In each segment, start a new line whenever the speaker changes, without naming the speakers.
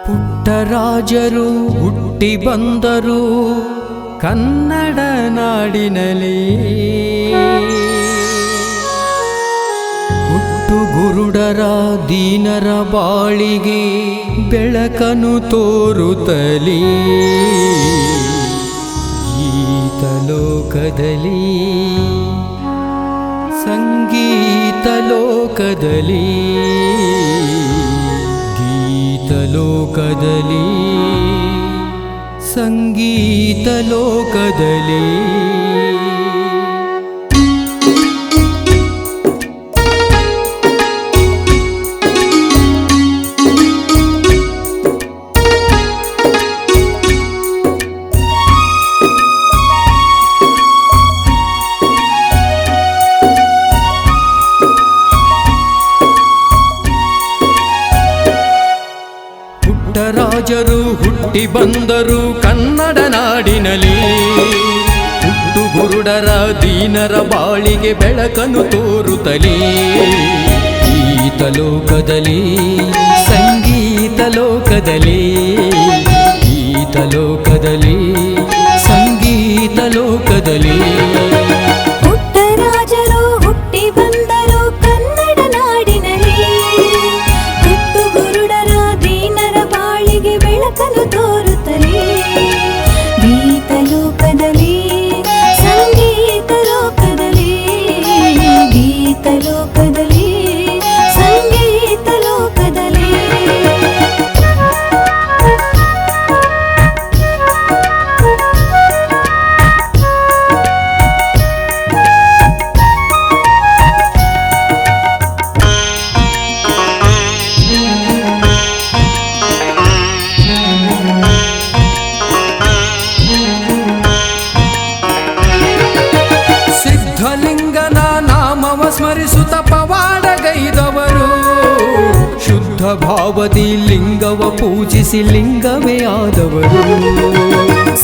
ಪುಟ್ಟರಾಜರು ಹುಟ್ಟಿ ಬಂದರು ಕನ್ನಡ ನಾಡಿನಲ್ಲಿ. ಹುಟ್ಟು ಗುರುಡರ ದೀನರ ಬಾಳಿಗೆ ಬೆಳಕನು ತೋರುತ್ತಲೀ. ಗೀತಲೋಕದಲ್ಲಿ ಸಂಗೀತ ಲೋಕದಲ್ಲಿ ಗೀತಲೋಕದಲ್ಲಿ ಸಂಗೀತ ಲೋಕದಲ್ಲಿ ಪುಟ್ಟರಾಜರು ಹುಟ್ಟಿ ಬಂದರು ಕನ್ನಡ ನಾಡಿನಲ್ಲಿ. ಹುಟ್ಟು ಗುರುಡರ ದೀನರ ಬಾಳಿಗೆ ಬೆಳಕನ್ನು ತೋರುತ್ತಲೇ. ಗೀತ ಲೋಕದಲ್ಲಿ ಸಂಗೀತ ಲೋಕದಲ್ಲಿ ಗೀತ ಲೋಕದಲ್ಲಿ ಸಂಗೀತ ಲೋಕದಲ್ಲಿ
ಪುಟ್ಟರಾಜರು ಹುಟ್ಟಿ ಬಂದರು ಕನ್ನಡ ನಾಡಿನಲ್ಲಿ. ಹುಟ್ಟು ಗುರುಡರ ದೀನರ ಬಾಳಿಗೆ ಬೆಳಕನ್ನು ತೋರುತ್ತಲೇ. ಗೀತ ಲೋಕದಲ್ಲಿ ಸಂಗೀತ ಲೋಕದಲ್ಲಿ ಗೀತ ಲೋಕದಲ್ಲಿ ಸಂಗೀತ ಲೋಕದಲ್ಲಿ
ಸಿದ್ಧಲಿಂಗನ ನಾಮವ ಸ್ಮರಿಸುತ್ತ ಪವಾಡಗೈದವರು. ಶುದ್ಧ ಭಾವದಿ ಲಿಂಗವ ಪೂಜಿಸಿ ಲಿಂಗವೇ ಆದವರು.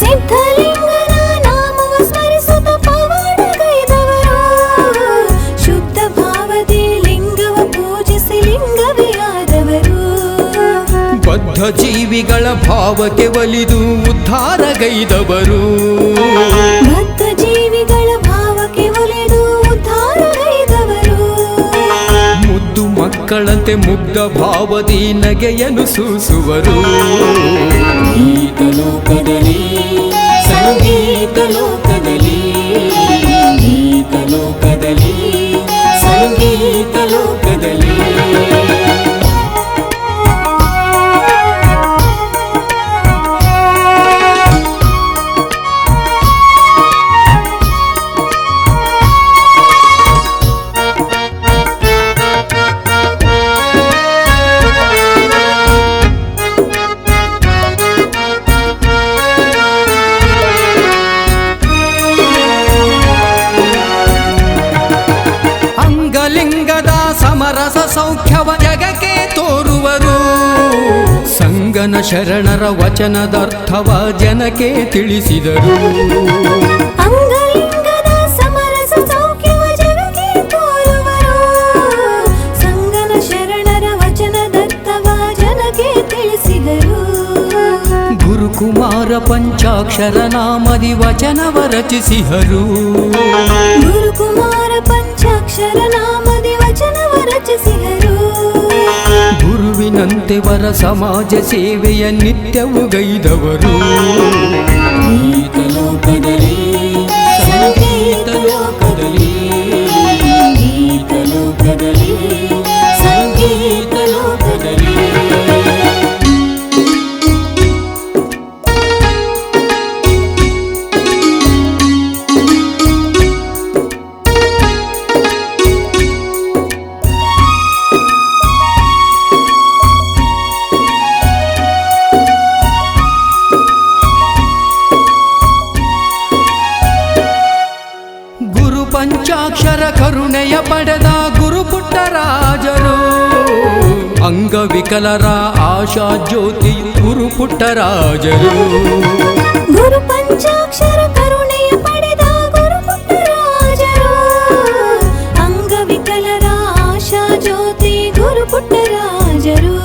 ಸಿದ್ಧಲಿಂಗನ ನಾಮವ ಸ್ಮರಿಸುತ್ತ ಪವಾಡಗೈದವರು. ಶುದ್ಧ ಭಾವದಿ ಲಿಂಗವ ಪೂಜಿಸಿ ಲಿಂಗವೇ ಆದವರು.
ಬದ್ಧ ಜೀವಿಗಳ ಭಾವಕ್ಕೆ ಒಲಿದು ಉದ್ಧಾರಗೈದವರು.
ಬದ್ಧ ಜೀವಿಗಳ ಭಾವಕ್ಕೆ ಒಲಿದು ಉದ್ಧಾರಗೈದವರು.
ಮುದ್ದು ಮಕ್ಕಳಂತೆ ಮುಗ್ಧ ಭಾವದಿ ನಗೆಯನ್ನು ಸೂಸುವರು. ಗೀತ ಲೋಕದಲ್ಲಿ ಸಂಗೀತ ಲೋಕದಲ್ಲಿ ಗೀತ ಲೋಕದಲ್ಲಿ ಸಂಗೀತ ಲೋಕದಲ್ಲಿ ಲಿಂಗದ ಸಮರಸ ಸೌಖ್ಯವ ಜಗಕ್ಕೆ ತೋರುವರು. ಸಂಗನ ಶರಣರ ವಚನದರ್ಥವ ಜನಕ್ಕೆ ತಿಳಿಸಿದರು.
ಅಂಗಲಿಂಗದ ಸಮರಸ ಸೌಖ್ಯವ ಜಗಕ್ಕೆ ತೋರುವರು. ಸಂಗನ ಶರಣರ ವಚನದರ್ಥವ ಜನಕ್ಕೆ ತಿಳಿಸಿದರು.
ಗುರುಕುಮಾರ ಪಂಚಾಕ್ಷರ ನಾಮದಿ ವಚನವ ರಚಿಸಿಹರು.
ಗುರುಕುಮಾರ ಪಂಚಾಕ್ಷರ ನಾಮದಿ ವಚನವ ರಚಿಸಿದರು.
ಗುರುವಿನಂತೆ ವರ ಸಮಾಜ ಸೇವೆಯ ನಿತ್ಯವೂ ಗೈದವರು. ಗೀತ ಲೋಕದಲ್ಲಿ ಸಂಗೀತ ಲೋಕದಲ್ಲಿ ಗೀತ ಲೋಕದಲ್ಲಿ ಸಂಗೀತ ಲೋಕದಲ್ಲಿ ಪಂಚಾಕ್ಷರ ಕರುಣೆಯ ಪಡೆದ ಗುರು ಪುಟ್ಟರಾಜರು. ಅಂಗವಿಕಲರ ಆಶಾ ಜ್ಯೋತಿ ಗುರು ಪುಟ್ಟರಾಜರು.
ಗುರು ಪಂಚಾಕ್ಷರ ಕರುಣೆಯ ಪಡೆದ ಗುರು ಪುಟ್ಟರಾಜರು. ಅಂಗವಿಕಲರ ಆಶಾ ಜ್ಯೋತಿ ಗುರು ಪುಟ್ಟರಾಜರು.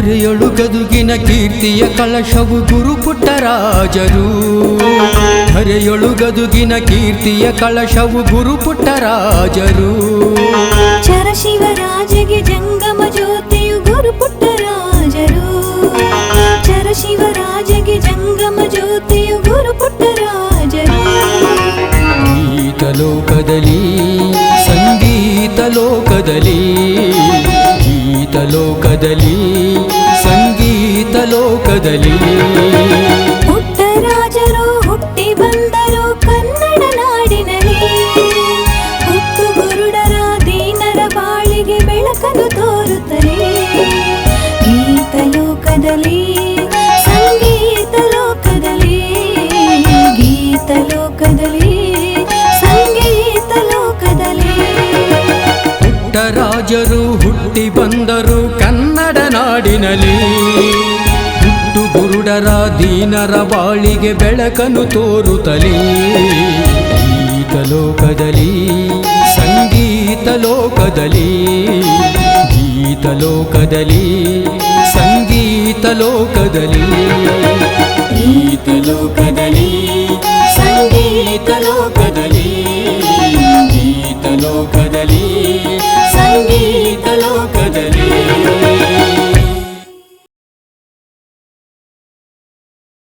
ಧರೆಯೊಳು ಗದುಗಿನ ಕೀರ್ತಿಯ ಕಳಶವು ಗುರುಪುಟ್ಟರಾಜರು. ಧರೆಯೊಳು ಗದುಗಿನ ಕೀರ್ತಿಯ ಕಳಶವು ಗುರುಪುಟ್ಟರಾಜರು.
ಚರಶಿವರಾಜಗೆ ಜಂಗಮ ಜ್ಯೋತಿಯು ಗುರುಪುಟ್ಟರಾಜರು. ಚರಶಿವರಾಜಗೆ ಜಂಗಮ ಜ್ಯೋತಿಯು ಗುರುಪುಟ್ಟರಾಜರು.
ಗೀತ ಲೋಕದಲ್ಲಿ ಸಂಗೀತ ಲೋಕದಲ್ಲಿ, ಗೀತ ಲೋಕದಲ್ಲಿ ಸಂಗೀತ ಲೋಕದಲ್ಲಿ.
ಪುಟ್ಟರಾಜರು ಹುಟ್ಟಿ ಬಂದರು ಕನ್ನಡ ನಾಡಿನಲ್ಲಿ. ಹುಟ್ಟು ಗುರುಡರ ದೀನರ ಬಾಳಿಗೆ ಬೆಳಕನ್ನು ತೋರುತ್ತಲೇ. ಗೀತ ಲೋಕದಲ್ಲಿ ಸಂಗೀತ ಲೋಕದಲ್ಲಿ, ಗೀತ ಲೋಕದಲ್ಲಿ ಸಂಗೀತ ಲೋಕದಲ್ಲಿ.
ಪುಟ್ಟರಾಜರು ಹುಟ್ಟಿ ಬಂದರು ಕನ್ನಡ ನಾಡಿನಲ್ಲಿ. ಹುಟ್ಟು ಗುರುಡರ ದೀನರ ಬಾಳಿಗೆ ಬೆಳಕನ್ನು ತೋರುತ್ತಲೇ. ಗೀತ ಲೋಕದಲ್ಲಿ ಸಂಗೀತ ಲೋಕದಲ್ಲಿ, ಗೀತ ಲೋಕದಲ್ಲಿ ಸಂಗೀತ ಲೋಕದಲ್ಲಿ. ಗೀತ ಲೋಕದಲ್ಲಿ ಸಂಗೀತ ಲೋಕದಲ್ಲಿ.